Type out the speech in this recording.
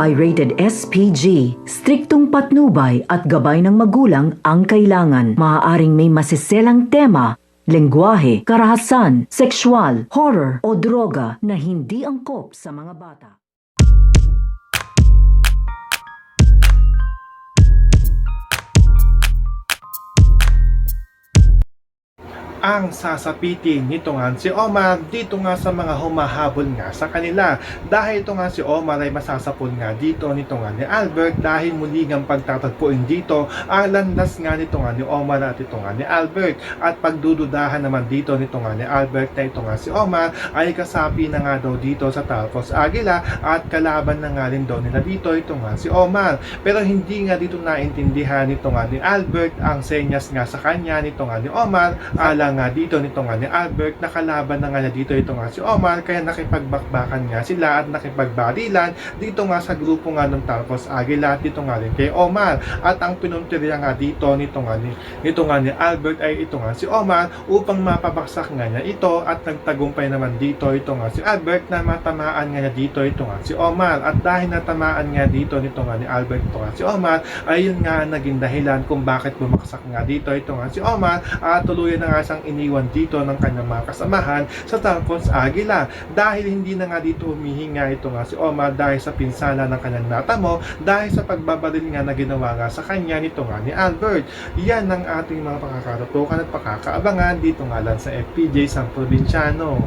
ay rated SPG. Striktong patnubay at gabay ng magulang ang kailangan. Maaaring may masiselang tema, lengguwahe, karahasan, sexual, horror o droga na hindi angkop sa mga bata. Ang sasapitin nito nga si Omar dito nga sa mga humahabol nga sa kanila. Dahil ito nga si Omar ay masasapol nga dito nito nga ni Albert dahil muli ngang pagtatagpuin dito ang landas nga nito nga ni Omar at ito nga ni Albert. At pagdududahan naman dito nito nga ni Albert na ito nga si Omar ay kasapi na nga daw dito sa Talpos Aguila at kalaban na nga rin daw nila dito ito nga si Omar. Pero hindi nga dito naintindihan nito nga ni Albert ang senyas nga sa kanya nito nga ni Omar. Nga dito nito nga ni Albert, nakalaban na nga niya dito ito nga si Omar, kaya nakipagbakbakan nga sila at nakipagbarilan dito nga sa grupo nga ng Talpos Aguila at dito nga rin kay Omar. At ang pinuntirya nga dito nito nga ni Albert ay ito nga si Omar upang mapabaksak nga niya ito at nagtagumpay naman dito ito nga si Albert na matamaan nga niya dito ito nga si Omar. At dahil natamaan nga dito nito nga ni Albert ito nga si Omar, ay yun nga naging dahilan kung bakit bumaksak nga dito ito nga si Omar at tuluyan na nga siyang iniwan dito ng kanyang mga kasamahan sa Talpos Aguila dahil hindi na nga dito humihinga ito nga si Omar dahil sa pinsala ng kanyang natamo dahil sa pagbabaril nga na ginawa nga sa kanya nito nga ni Albert. Yan ang ating mga pakakatutukan at pakakaabangan dito nga lang sa FPJ San Provinciano.